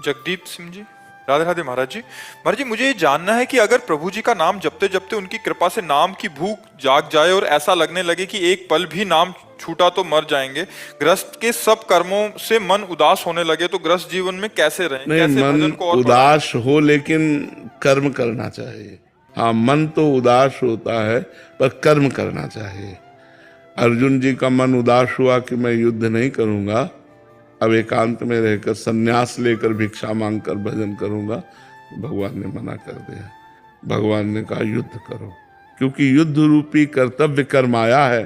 जगदीप सिंह जी, राधे राधे महाराज जी। महाराज जी, मुझे ये जानना है कि अगर प्रभु जी का नाम जपते जपते उनकी कृपा से नाम की भूख जाग जाए और ऐसा लगने लगे कि एक पल भी नाम छूटा तो मर जाएंगे, गृहस्थ के सब कर्मों से मन उदास होने लगे, तो गृहस्थ जीवन में कैसे रहें, नहीं, कैसे मन भजन को और उदास हो लेकिन कर्म करना चाहिए। हाँ, मन तो उदास होता है पर कर्म करना चाहिए। अर्जुन जी का मन उदास हुआ कि मैं युद्ध नहीं करूंगा, अब एकांत में रहकर संन्यास लेकर भिक्षा मांगकर भजन करूंगा। भगवान ने मना कर दिया। भगवान ने कहा युद्ध करो, क्योंकि युद्ध रूपी कर्तव्य कर्म आया है।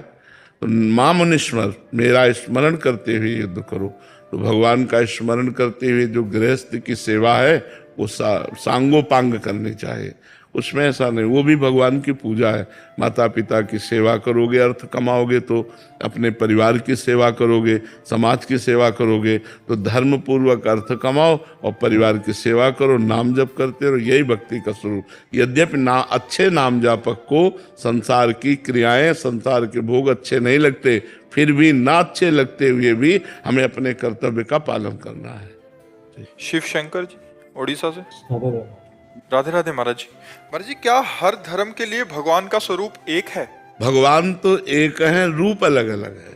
तो माम निस्मर, मेरा स्मरण करते हुए युद्ध करो। तो भगवान का स्मरण करते हुए जो गृहस्थ की सेवा है वो सांगोपांग करनी चाहिए। उसमें ऐसा नहीं, वो भी भगवान की पूजा है। माता पिता की सेवा करोगे, अर्थ कमाओगे, तो अपने परिवार की सेवा करोगे, समाज की सेवा करोगे, तो धर्म पूर्वक अर्थ कमाओ और परिवार की सेवा करो, नाम जप करते रहो, यही भक्ति का स्वरूप। यद्यपि अच्छे नाम जापक को संसार की क्रियाएं, संसार के भोग अच्छे नहीं लगते, फिर भी ना अच्छे लगते हुए भी हमें अपने कर्तव्य का पालन करना है। शिव शंकर जी, उड़ीसा से, राधे राधे महाराज जी। महाराज जी, क्या हर धर्म के लिए भगवान का स्वरूप एक है? भगवान तो एक है, रूप अलग अलग है।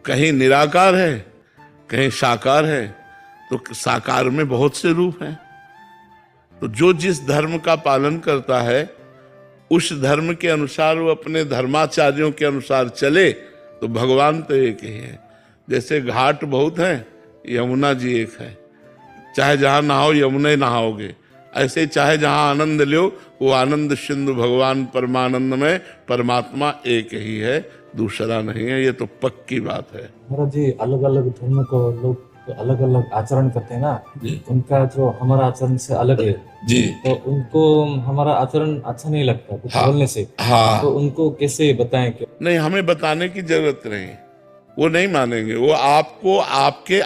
कहीं निराकार है, कहीं साकार है। तो साकार में बहुत से रूप हैं। तो जो जिस धर्म का पालन करता है उस धर्म के अनुसार वो अपने धर्माचार्यों के अनुसार चले, तो भगवान तो एक ही है। जैसे घाट बहुत हैं, यमुना जी एक है। चाहे जहां नहाओ यमुना नहाओगे, ऐसे चाहे जहां आनंद लो वो आनंद सिंधु भगवान परमानंद में परमात्मा एक ही है, दूसरा नहीं है। ये तो पक्की बात है। महाराज जी, अलग अलग धर्म को लोग अलग अलग आचरण करते हैं ना, उनका जो हमारा आचरण से अलग है जी, तो उनको हमारा आचरण अच्छा नहीं लगता कुछ बोलने से। हाँ, तो उनको कैसे बताएं? कि नहीं, हमें बताने की जरूरत नहीं, वो नहीं मानेंगे। वो आपको आपके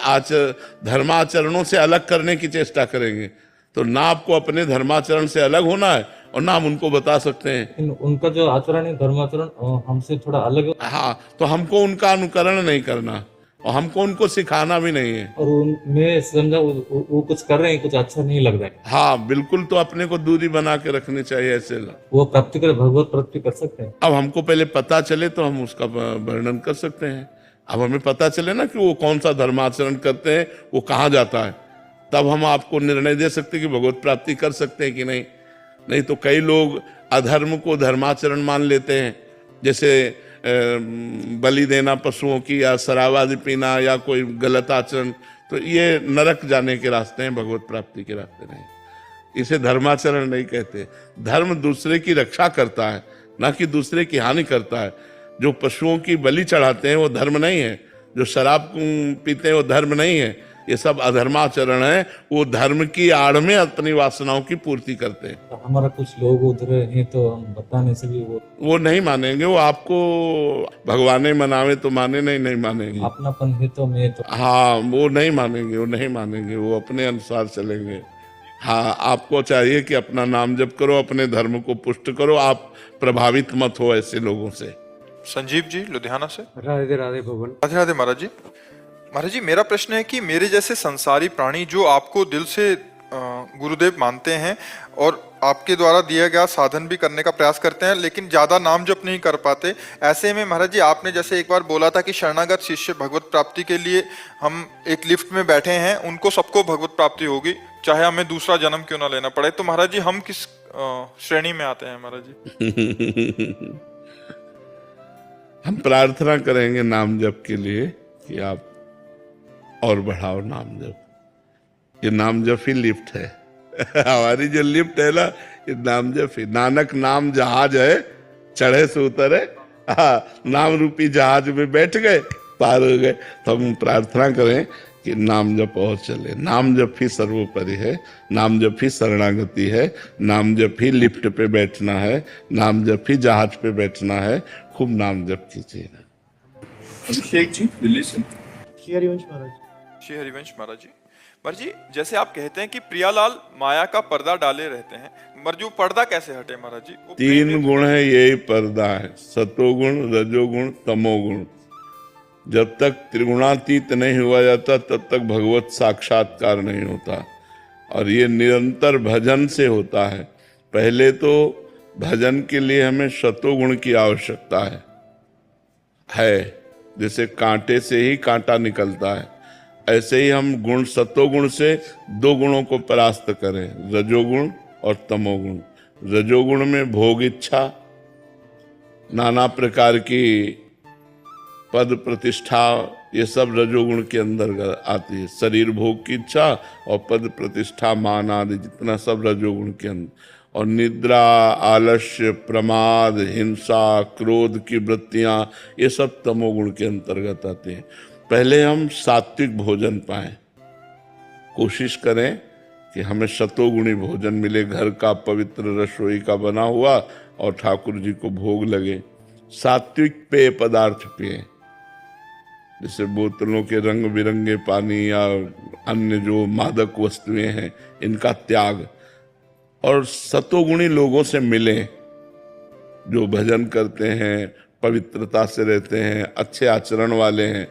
धर्माचरणों से अलग करने की चेष्टा करेंगे। तो ना आपको अपने धर्माचरण से अलग होना है और ना हम उनको बता सकते हैं। उनका जो आचरण है, धर्माचरण हमसे थोड़ा अलग है। हाँ, तो हमको उनका अनुकरण नहीं करना और हमको उनको सिखाना भी नहीं है। और मैं समझा वो कुछ कर रहे हैं, कुछ अच्छा नहीं लग रहा है। हाँ बिल्कुल, तो अपने को दूरी बना के रखनी चाहिए ऐसे लोग। वो प्राप्ति कर, भगवत प्राप्ति कर सकते हैं। अब हमको पहले पता चले तो हम उसका वर्णन कर सकते हैं। अब हमें पता चले ना कि वो कौन सा धर्माचरण करते हैं, वो कहाँ जाता है, तब हम आपको निर्णय दे सकते हैं कि भगवत प्राप्ति कर सकते हैं कि नहीं। नहीं तो कई लोग अधर्म को धर्माचरण मान लेते हैं, जैसे बलि देना पशुओं की, या शराब आदि पीना, या कोई गलत आचरण। तो ये नरक जाने के रास्ते हैं, भगवत प्राप्ति के रास्ते नहीं। इसे धर्माचरण नहीं कहते। धर्म दूसरे की रक्षा करता है, ना कि दूसरे की हानि करता है। जो पशुओं की बलि चढ़ाते हैं वो धर्म नहीं है, जो शराब पीते हैं वो धर्म नहीं है। ये सब अधर्माचरण है। वो धर्म की आड़ में अपनी वासनाओं की पूर्ति करते हैं। तो हमारा कुछ लोग उधर हैं तो हम बताने से भी वो नहीं मानेंगे। वो आपको भगवान मनावे तो माने, नहीं मानेंगे। अपनापन है तो मैं तो, हाँ, वो नहीं मानेंगे, वो नहीं मानेंगे, वो अपने अनुसार चलेंगे। हाँ, आपको चाहिए कि अपना नाम जप करो, अपने धर्म को पुष्ट करो, आप प्रभावित मत हो ऐसे लोगों से। संजीव जी, लुधियाना से, राधे राधे भगवान। राधे राधे महाराज जी। महाराज जी, मेरा प्रश्न है कि मेरे जैसे संसारी प्राणी जो आपको दिल से गुरुदेव मानते हैं और आपके द्वारा दिया गया साधन भी करने का प्रयास करते हैं, लेकिन ज्यादा नाम जप नहीं कर पाते, ऐसे में महाराज जी आपने जैसे एक बार बोला था कि शरणागत शिष्य भगवत प्राप्ति के लिए हम एक लिफ्ट में बैठे हैं, उनको सबको भगवत प्राप्ति होगी, चाहे हमें दूसरा जन्म क्यों ना लेना पड़े। तो महाराज जी, हम किस श्रेणी में आते हैं महाराज जी? हम प्रार्थना करेंगे नाम जप के लिए कि आप और बढ़ाओ नाम जप। ये नाम जप ही लिफ्ट है। हमारी जो लिफ्ट है ना, ये नाम जप ही। नानक नाम जहाज है, चढ़े से उतरे, नाम रूपी जहाज में बैठ गए, पार हो गए। तो हम प्रार्थना करें कि नाम जप और चले। नाम जप ही सर्वोपरि है, नाम जप ही शरणागति है, नाम जप ही लिफ्ट पे बैठना है, नाम जप ही जहाज पे बैठना है। खूब नाम जप कीजिए। अभिषेक जी, दिल्ली से। श्री हरिवंश महाराज। श्री हरिवंश महाराज जी। महाराज जी, जैसे आप कहते हैं कि प्रियालाल माया का पर्दा डाले रहते हैं, मगर जो पर्दा कैसे हटे महाराज जी? वो तीन गुण है, यही पर्दा है, सतोगुण, रजोगुण, तमोगुण। जब तक त्रिगुणातीत नहीं हुआ जाता तब तक भगवत साक्षात्कार नहीं होता। और ये निरंतर भजन से होता है। पहले तो भजन के लिए हमें सतोगुण की आवश्यकता है। जैसे कांटे से ही कांटा निकलता है, ऐसे ही हम गुण सतोगुण से दो गुणों को परास्त करें, रजोगुण और तमोगुण। रजोगुण में भोग इच्छा, नाना प्रकार की पद प्रतिष्ठा, ये सब रजोगुण के अंदर आती है। शरीर भोग की इच्छा और पद प्रतिष्ठा मान आदि जितना सब रजोगुण के अंदर। और निद्रा, आलस्य, प्रमाद, हिंसा, क्रोध की वृत्तियां, ये सब तमोगुण के अंतर्गत आते हैं। पहले हम सात्विक भोजन पाएं, कोशिश करें कि हमें सतोगुणी भोजन मिले, घर का पवित्र रसोई का बना हुआ और ठाकुर जी को भोग लगे। सात्विक पेय पदार्थ पिए, जैसे बोतलों के रंग बिरंगे पानी या अन्य जो मादक वस्तुएं हैं इनका त्याग। और सतोगुणी लोगों से मिलें जो भजन करते हैं, पवित्रता से रहते हैं, अच्छे आचरण वाले हैं।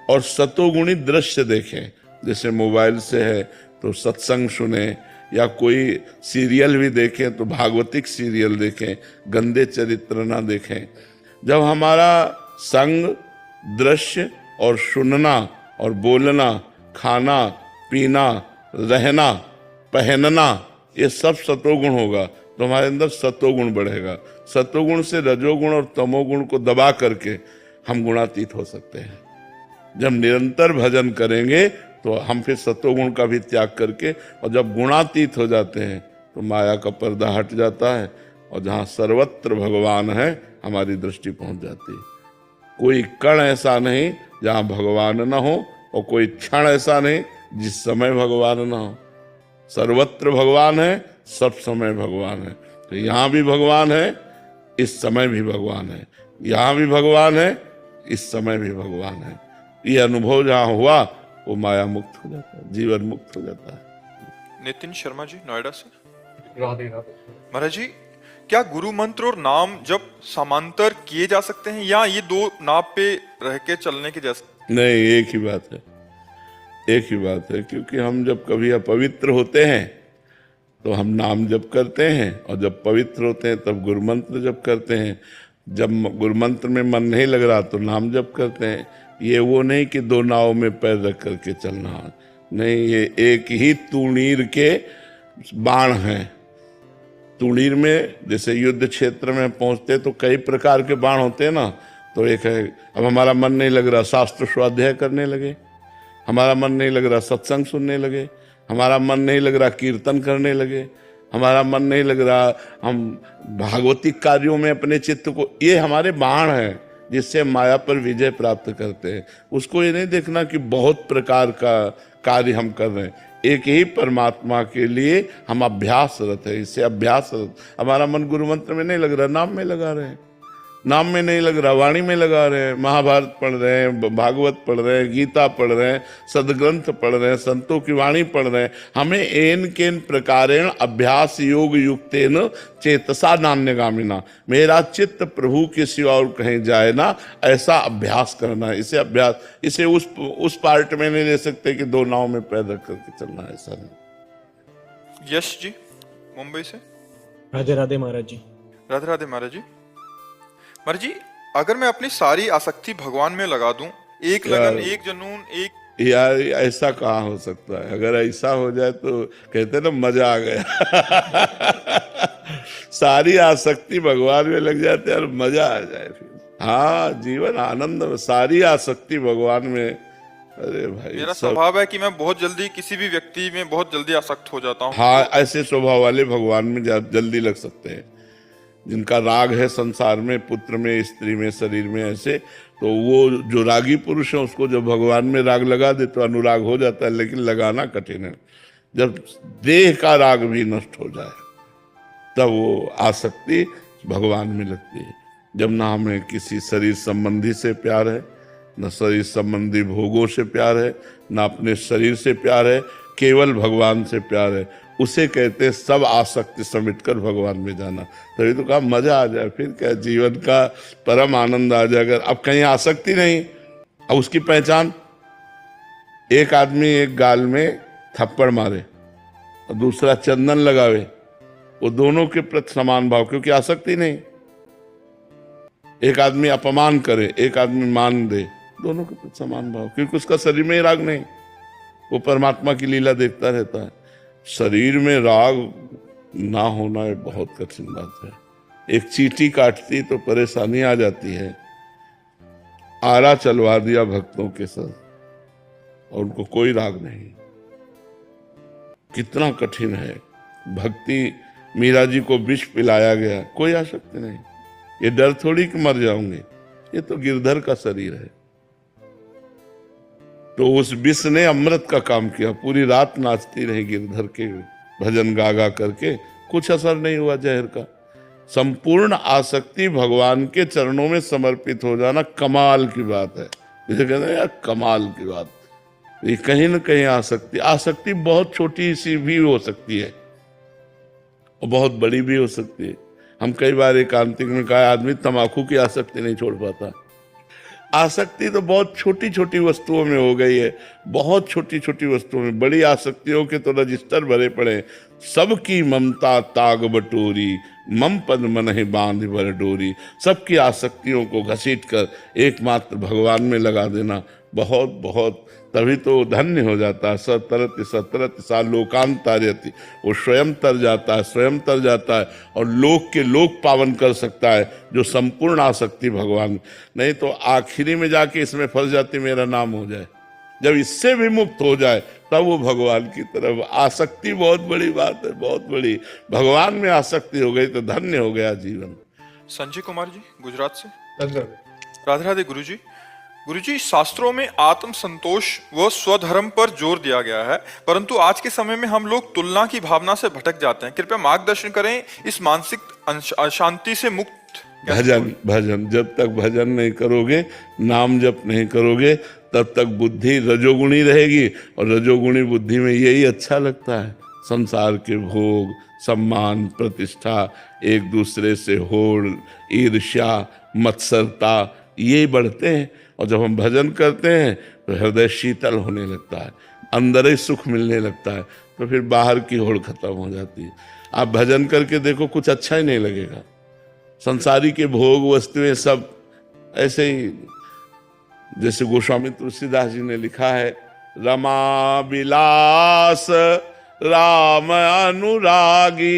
और सतोगुणी दृश्य देखें, जैसे मोबाइल से है तो सत्संग सुने, या कोई सीरियल भी देखें तो भागवतिक सीरियल देखें, गंदे चरित्र ना देखें। जब हमारा संग, दृश्य और सुनना और बोलना, खाना पीना, रहना, पहनना, ये सब सतोगुण होगा तो हमारे अंदर सतोगुण बढ़ेगा। सतोगुण से रजोगुण और तमोगुण को दबा करके हम गुणातीत हो सकते हैं। जब निरंतर भजन करेंगे तो हम फिर सतोगुण का भी त्याग करके, और जब गुणातीत हो जाते हैं तो माया का पर्दा हट जाता है और जहाँ सर्वत्र भगवान है हमारी दृष्टि पहुंच जाती है। कोई कण ऐसा नहीं जहाँ भगवान न हो, और कोई क्षण ऐसा नहीं जिस समय भगवान न हो। सर्वत्र भगवान है, सब समय भगवान है। तो यहाँ भी भगवान है, इस समय भी भगवान है। यहाँ भी भगवान है, इस समय भी भगवान है। ये अनुभव जहाँ हुआ वो माया मुक्त हो जाता है, जीवन मुक्त हो जाता है। नितिन शर्मा जी, नोएडा से। राधे राधे। महाराज जी, क्या गुरु मंत्र और नाम जब समांतर किए जा सकते हैं, या ये दो नाव पे रह के चलने के जैसे? नहीं, एक ही बात है, एक ही बात है। क्योंकि हम जब कभी अपवित्र होते हैं तो हम नाम जप करते हैं, और जब पवित्र होते हैं तब गुरु मंत्र जप करते हैं। जब गुरु मंत्र में मन नहीं लग रहा तो नाम जप करते हैं। ये वो नहीं कि दो नाव में पैर रख करके चलना, नहीं, ये एक ही तूणीर के बाण हैं। तूणीर में जैसे युद्ध क्षेत्र में पहुंचते तो कई प्रकार के बाण होते हैं ना, तो एक है, अब हमारा मन नहीं लग रहा, शास्त्र स्वाध्याय करने लगे। हमारा मन नहीं लग रहा, सत्संग सुनने लगे। हमारा मन नहीं लग रहा, कीर्तन करने लगे। हमारा मन नहीं लग रहा, हम भागवतिक कार्यों में अपने चित्त को, ये हमारे बाण हैं जिससे माया पर विजय प्राप्त करते हैं। उसको ये नहीं देखना कि बहुत प्रकार का कार्य हम कर रहे हैं, एक ही परमात्मा के लिए हम अभ्यासरत है। इससे अभ्यासरत, हमारा मन गुरु मंत्र में नहीं लग रहा, नाम में लगा रहे हैं। नाम में नहीं लग रहा, वाणी में लगा रहे हैं, महाभारत पढ़ रहे हैं, भागवत पढ़ रहे हैं, गीता पढ़ रहे हैं, सदग्रंथ पढ़ रहे हैं, संतों की वाणी पढ़ रहे हैं। हमें एन केन प्रकारेण अभ्यास योग युक्तेन चेतसा नान्यगामिना, मेरा चित्त प्रभु के सिवा और कहीं जाए ना, ऐसा अभ्यास करना है। इसे अभ्यास, इसे उस पार्ट में नहीं ले सकते कि दो नाव में पैर रख करके चलना है, ऐसा नहीं। यश जी, मुंबई से। राधे राधे महाराज जी। राधे राधे महाराज जी। महाराज जी, अगर मैं अपनी सारी आसक्ति भगवान में लगा दूं, एक लगन, एक जुनून, एक, यार ऐसा कहाँ हो सकता है? अगर ऐसा हो जाए तो कहते ना मजा आ गया। सारी आसक्ति भगवान में लग जाते और मजा आ जाए फिर। हाँ, जीवन आनंद में, सारी आसक्ति भगवान में। अरे भाई, मेरा स्वभाव है कि मैं बहुत जल्दी किसी भी व्यक्ति में बहुत जल्दी आसक्त हो जाता हूँ। हाँ, ऐसे स्वभाव वाले भगवान में जल्दी लग सकते हैं। जिनका राग है संसार में, पुत्र में, स्त्री में, शरीर में, ऐसे, तो वो जो रागी पुरुष है उसको जब भगवान में राग लगा दे तो अनुराग हो जाता है। लेकिन लगाना कठिन है। जब देह का राग भी नष्ट हो जाए तब वो आसक्ति भगवान में लगती है। जब ना हमें किसी शरीर संबंधी से प्यार है, न शरीर संबंधी भोगों से प्यार है, न अपने शरीर से प्यार है, केवल भगवान से प्यार है, उसे कहते हैं सब आसक्ति समेटकर भगवान में जाना। तभी तो कहा मजा आ जाए, फिर क्या, जीवन का परम आनंद आ जाए। अगर अब कहीं आसक्ति नहीं और उसकी पहचान, एक आदमी एक गाल में थप्पड़ मारे और दूसरा चंदन लगावे, वो दोनों के प्रति समान भाव, क्योंकि आसक्ति नहीं। एक आदमी अपमान करे, एक आदमी मान दे, दोनों के प्रति समान भाव, क्योंकि उसका शरीर में ही राग नहीं, वो परमात्मा की लीला देखता रहता है। शरीर में राग ना होना एक बहुत कठिन बात है। एक चींटी काटती तो परेशानी आ जाती है, आरा चलवा दिया भक्तों के साथ और उनको कोई राग नहीं। कितना कठिन है भक्ति। मीरा जी को विष पिलाया गया, कोई आसक्ति नहीं। ये डर थोड़ी कि मर जाऊंगे, ये तो गिरधर का शरीर है। तो उस विष ने अमृत का काम किया, पूरी रात नाचती रही गिरधर के भजन गा गा करके, कुछ असर नहीं हुआ जहर का। संपूर्ण आसक्ति भगवान के चरणों में समर्पित हो जाना कमाल की बात है। इसे कहते हैं यार कमाल की बात। ये कहीं न कहीं आसक्ति बहुत छोटी सी भी हो सकती है और बहुत बड़ी भी हो सकती है। हम कई बार एकांतिक में कहा, आदमी तंबाकू की आसक्ति नहीं छोड़ पाता। आसक्ति तो बहुत छोटी छोटी वस्तुओं में हो गई है, बहुत छोटी छोटी वस्तुओं में। बड़ी आसक्तियों के तो रजिस्टर भरे पड़े। सबकी ममता ताग बटोरी, मम पद मन है बांध भर डोरी। सबकी आसक्तियों को घसीट कर एकमात्र भगवान में लगा देना बहुत बहुत, तभी तो धन्य हो जाता है। सतरत सा लोकांतार्यति, वो स्वयं तर जाता है, स्वयं तर जाता है और लोक के लोक पावन कर सकता है जो संपूर्ण आसक्ति भगवान। नहीं तो आखिरी में जाके इसमें फंस जाती मेरा नाम हो जाए। जब इससे भी मुक्त हो जाए तब वो भगवान की तरफ। आसक्ति बहुत बड़ी बात है, बहुत बड़ी। भगवान में आसक्ति हो गई तो धन्य हो गया जीवन। संजय कुमार जी गुजरात से। राधे राधे गुरुजी। गुरुजी, शास्त्रों में आत्म संतोष व स्वधर्म पर जोर दिया गया है, परंतु आज के समय में हम लोग तुलना की भावना से भटक जाते हैं। कृपया मार्गदर्शन करें, इस मानसिक अशांति से मुक्त भजन जब तक भजन नहीं करोगे, नाम जप नहीं करोगे, तब तक बुद्धि रजोगुणी रहेगी। और रजोगुणी बुद्धि में यही अच्छा लगता है, संसार के भोग, सम्मान, प्रतिष्ठा, एक दूसरे से होड़, ईर्ष्या, मत्सरता, ये बढ़ते हैं। और जब हम भजन करते हैं तो हृदय शीतल होने लगता है, अंदर ही सुख मिलने लगता है, तो फिर बाहर की होड़ खत्म हो जाती है। आप भजन करके देखो, कुछ अच्छा ही नहीं लगेगा। संसारी के भोग वस्तुएं सब ऐसे ही, जैसे गोस्वामी तुलसीदास जी ने लिखा है, रमा विलास राम अनुरागी,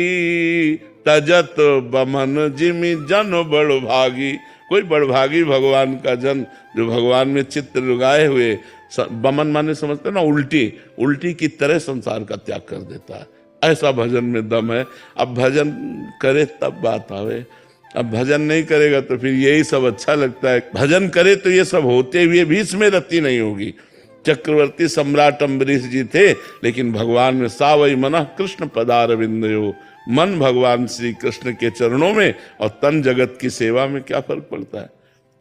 तजत बमन जिमि जन बड़ भागी। कोई बड़भागी भगवान का जन जो भगवान में चित्त लगाए हुए, बमन माने समझते ना, उल्टी की तरह संसार का त्याग कर देता है। ऐसा भजन में दम है। अब भजन करे तब बात आवे, अब भजन नहीं करेगा तो फिर यही सब अच्छा लगता है। भजन करे तो ये सब होते हुए भी इसमें रति नहीं होगी। चक्रवर्ती सम्राट अम्बरीश जी थे, लेकिन भगवान में सावई मना कृष्ण पदारविंदयो, मन भगवान श्री कृष्ण के चरणों में और तन जगत की सेवा में क्या फर्क पड़ता है।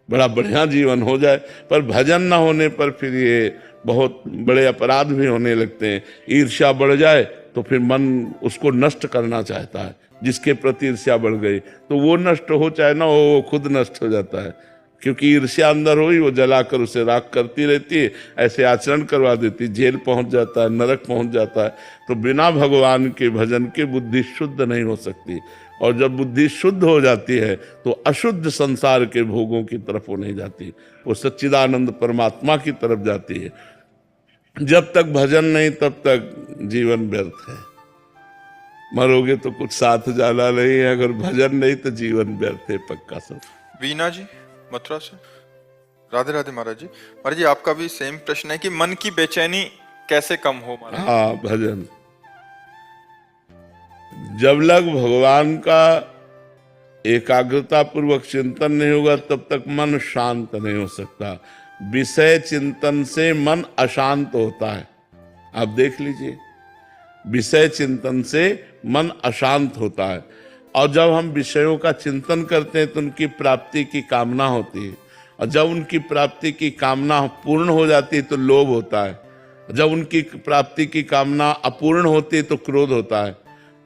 बड़ा बढ़िया जीवन हो जाए, पर भजन ना होने पर फिर ये बहुत बड़े अपराध भी होने लगते हैं। ईर्ष्या बढ़ जाए तो फिर मन उसको नष्ट करना चाहता है। जिसके प्रति ईर्ष्या बढ़ गई तो वो नष्ट हो, चाहे ना हो, वो खुद नष्ट हो जाता है। क्योंकि ईर्ष्या अंदर हुई, वो जलाकर उसे राख करती रहती है, ऐसे आचरण करवा देती, जेल पहुंच जाता है, नरक पहुंच जाता है। तो बिना भगवान के भजन के बुद्धि शुद्ध नहीं हो सकती। और जब बुद्धि शुद्ध हो जाती है तो अशुद्ध संसार के भोगों की तरफ वो नहीं जाती, वो सच्चिदानंद परमात्मा की तरफ जाती है। जब तक भजन नहीं तब तक जीवन व्यर्थ है। मरोगे तो कुछ साथ जाना नहीं है, अगर भजन नहीं तो जीवन व्यर्थ है, पक्का सब। वीना जी मथुरा से। राधे राधे महाराज जी। महाराज जी, आपका भी सेम प्रश्न है कि मन की बेचैनी कैसे कम हो महाराज? हाँ, भजन। जब लग भगवान का एकाग्रता पूर्वक चिंतन नहीं होगा तब तक मन शांत नहीं हो सकता। विषय चिंतन से मन अशांत होता है। आप देख लीजिए, विषय चिंतन से मन अशांत होता है। और जब हम विषयों का चिंतन करते हैं तो उनकी प्राप्ति की कामना होती है, और जब उनकी प्राप्ति की कामना पूर्ण हो जाती है तो लोभ होता है, जब उनकी प्राप्ति की कामना अपूर्ण होती है तो क्रोध होता है।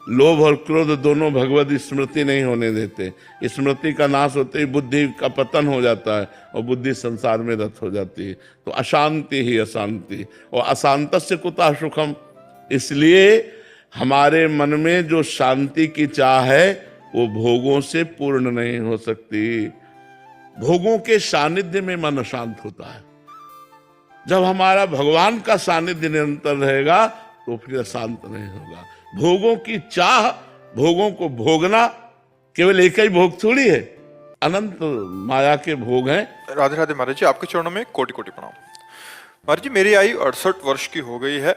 लोभ और क्रोध दोनों भगवत स्मृति नहीं होने देते। स्मृति का नाश होते ही बुद्धि का पतन हो जाता है और बुद्धि संसार में रत हो जाती है। तो अशांति ही अशांति, और अशांतस्य कुतः सुखम। इसलिए हमारे मन में जो शांति की चाह है वो भोगों से पूर्ण नहीं हो सकती। भोगों के सानिध्य में मन अशांत होता है। जब हमारा भगवान का सानिध्य निरंतर रहेगा तो फिर अशांत नहीं होगा। भोगों की चाह, भोगों को भोगना, केवल एक ही भोग थोड़ी है, अनंत माया के भोग हैं। राधे राधे महाराज जी, आपके चरणों में कोटि कोटि प्रणाम। महाराज जी, मेरी आयु 68 वर्ष की हो गई है।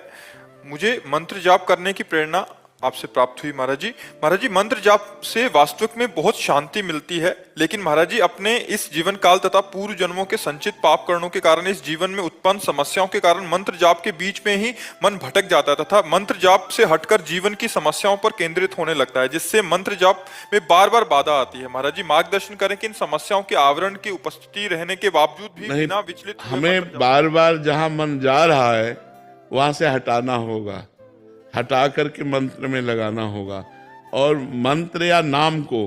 मुझे मंत्र जाप करने की प्रेरणा आपसे प्राप्त हुई महाराज जी। महाराज जी, मंत्र जाप से वास्तविक में बहुत शांति मिलती है, लेकिन महाराज जी अपने इस जीवन काल तथा पूर्व जन्मों के संचित पाप कर्णों के कारण, इस जीवन में उत्पन्न समस्याओं के कारण मंत्र जाप के बीच में ही मन भटक जाता है तथा मंत्र जाप से हटकर जीवन की समस्याओं पर केंद्रित होने लगता है, जिससे मंत्र जाप में बार बार बाधा आती है। महाराज जी मार्गदर्शन करें कि इन समस्याओं के आवरण की उपस्थिति रहने के बावजूद भी बिना विचलित हुए हमें बार बार जहां मन जा रहा है वहां से हटाना होगा, हटा करके मंत्र में लगाना होगा, और मंत्र या नाम को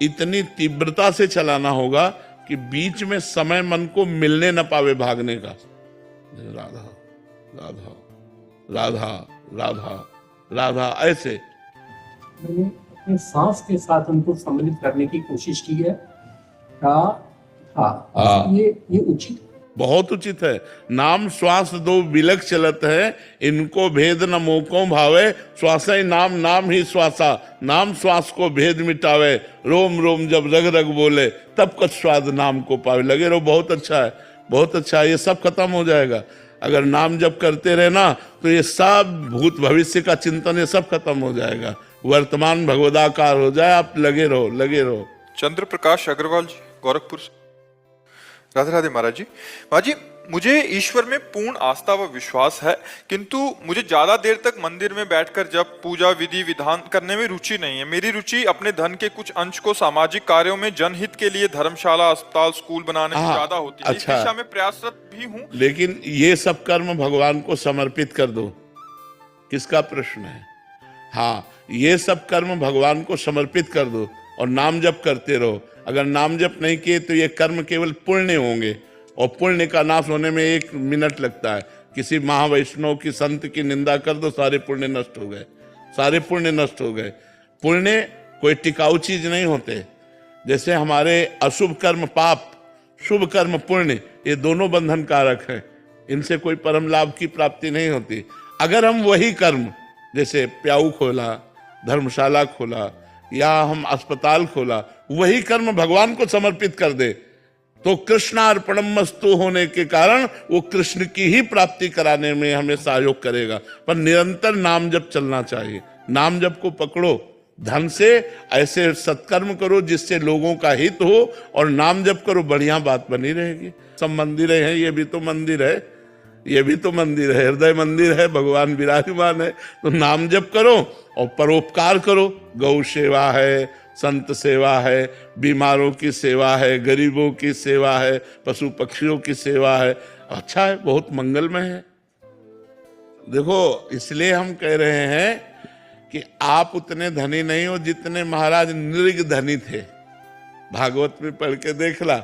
इतनी तीव्रता से चलाना होगा कि बीच में समय मन को मिलने न पावे भागने का। राधा राधा राधा राधा राधा, ऐसे मैंने अपने सांस के साथ उनको सम्मिलित करने की कोशिश की है। ये उचित, बहुत उचित है। नाम श्वास दो बिलक चलत है, इनको भेद न मोको भावे, श्वास ही नाम नाम ही श्वासा, नाम श्वास को भेद मिटावे, रोम रोम जब रग रग बोले तब कुछ स्वाद नाम को पावे। लगे रहो, बहुत अच्छा है, बहुत अच्छा है। ये सब खत्म हो जाएगा अगर नाम जब करते रहे ना, तो ये सब भूत भविष्य का चिंतन ये सब खत्म हो जाएगा, वर्तमान भगवदाकार हो जाए। आप लगे रहो, लगे रहो। चंद्र प्रकाश अग्रवाल जी, गोरखपुर से। राधे राधे महाराज जी। महाराज जी, मुझे ईश्वर में पूर्ण आस्था व विश्वास है, किंतु मुझे ज्यादा देर तक मंदिर में बैठकर जब पूजा विधि विधान करने में रुचि नहीं है। मेरी रुचि अपने धन के कुछ अंश को सामाजिक कार्यों में, जनहित के लिए धर्मशाला, अस्पताल, स्कूल बनाने में ज्यादा होती है। अच्छा। इस दिशा में प्रयासरत भी हूँ। लेकिन ये सब कर्म भगवान को समर्पित कर दो। किसका प्रश्न है? हाँ, ये सब कर्म भगवान को समर्पित कर दो और नाम जप करते रहो। अगर नाम जप नहीं किए तो ये कर्म केवल पुण्य होंगे, और पुण्य का नाश होने में 1 मिनट लगता है। किसी महावैष्णव की, संत की निंदा कर दो, सारे पुण्य नष्ट हो गए, सारे पुण्य नष्ट हो गए। पुण्य कोई टिकाऊ चीज नहीं होते। जैसे हमारे अशुभ कर्म पाप, शुभ कर्म पुण्य, ये दोनों बंधन कारक हैं, इनसे कोई परम लाभ की प्राप्ति नहीं होती। अगर हम वही कर्म, जैसे प्याऊ खोला, धर्मशाला खोला, या हम अस्पताल खोला, वही कर्म भगवान को समर्पित कर दे, तो कृष्णार्पणम मस्तु होने के कारण वो कृष्ण की ही प्राप्ति कराने में हमें सहयोग करेगा। पर निरंतर नाम जप चलना चाहिए। नाम जप को पकड़ो, धन से ऐसे सत्कर्म करो जिससे लोगों का हित हो, और नाम जप करो, बढ़िया बात बनी रहेगी। सब मंदिर हैं, ये भी तो मंदिर है, ये भी तो मंदिर है, हृदय मंदिर है, भगवान विराजमान है। तो नाम जप करो और परोपकार करो। गौ सेवा है, संत सेवा है, बीमारों की सेवा है, गरीबों की सेवा है, पशु पक्षियों की सेवा है। अच्छा है, बहुत मंगलमय है। देखो, इसलिए हम कह रहे हैं कि आप उतने धनी नहीं हो जितने महाराज नृग धनी थे। भागवत में पढ़ के देखला,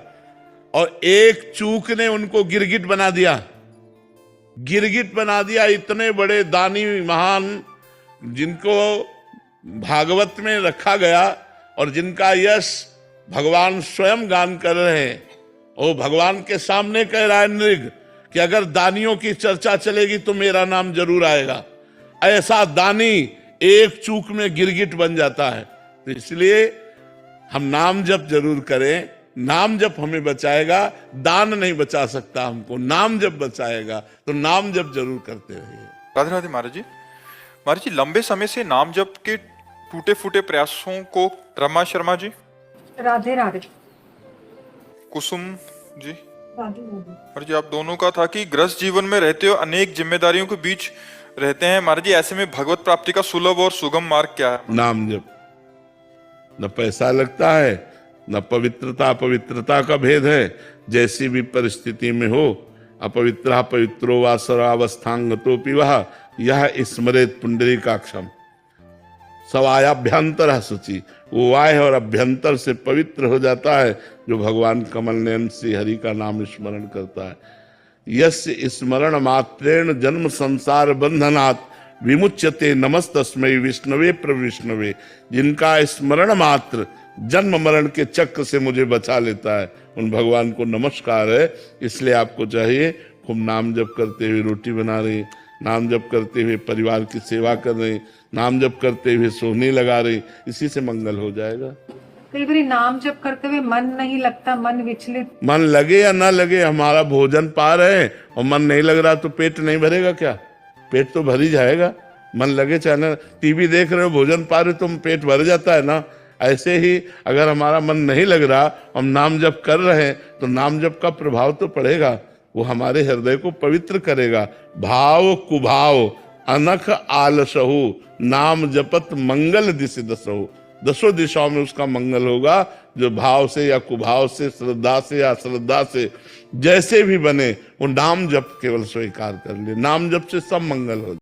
और एक चूक ने उनको गिरगिट बना दिया, गिरगिट बना दिया। इतने बड़े दानी महान जिनको भागवत में रखा गया और जिनका यश भगवान स्वयं गान कर रहे हैं, और भगवान के सामने कह रहा है नृग कि अगर दानियों की चर्चा चलेगी तो मेरा नाम जरूर आएगा। ऐसा दानी एक चूक में गिरगिट बन जाता है। तो इसलिए हम नाम जप जरूर करें। नाम जप हमें बचाएगा, दान नहीं बचा सकता हमको, नाम जप बचाएगा। तो नाम जप जरूर करते रहिए। राधे राधे महाराज जी। महाराज जी, लंबे समय से नाम जप के टूटे फूटे प्रयासों को, रमा शर्मा जी। राधे राधे। कुसुम जी। राधे राधे। महाराज जी, आप दोनों का था कि गृहस्थ जीवन में रहते हो, अनेक जिम्मेदारियों के बीच रहते हैं। महाराज जी, ऐसे में भगवत प्राप्ति का सुलभ और सुगम मार्ग क्या है? नाम जप। न पैसा लगता है, न पवित्रता अपवित्रता का भेद है। जैसी भी परिस्थिति में हो, अपवित्र पवित्रो वा सरावस्थांगतो पिवः यह स्मरेत पुंडरीकाक्षम। सवायाभ्यंतर शुचि, वो वाय और अभ्यंतर से पवित्र हो जाता है जो भगवान कमल नयन श्री हरि का नाम स्मरण करता है। यस्य स्मरण मात्रेण जन्म संसार बंधनात् विमुच्यते नमस्तस्मै विष्णवे प्रविष्णवे, जिनका स्मरण मात्र जन्म मरण के चक्र से मुझे बचा लेता है, उन भगवान को नमस्कार है। इसलिए आपको चाहिए खूब नाम जप करते हुए रोटी बना रहे, नाम जप करते हुए परिवार की सेवा कर रहे, नाम जप करते हुए सोने लगा रहे, इसी से मंगल हो जाएगा। कई बार नाम जप करते हुए मन नहीं लगता, मन विचलित। मन लगे या ना लगे, हमारा भोजन पा रहे हैं और मन नहीं लग रहा तो पेट नहीं भरेगा क्या? पेट तो भर ही जाएगा। मन लगे चाहे ना, टीवी देख रहे हो भोजन पा रहे हो तो पेट भर जाता है ना। ऐसे ही अगर हमारा मन नहीं लग रहा, हम नाम जप कर रहे हैं तो नाम जप का प्रभाव तो पड़ेगा, वो हमारे हृदय को पवित्र करेगा। भाव कुभाव अनख आलसहु, नाम जपत मंगल दिशि दसहु, दसों दिशाओं में उसका मंगल होगा। जो भाव से या कुभाव से, श्रद्धा से या श्रद्धा से, जैसे भी बने वो नाम जप केवल स्वीकार कर ले, नाम जप से सब मंगल हो।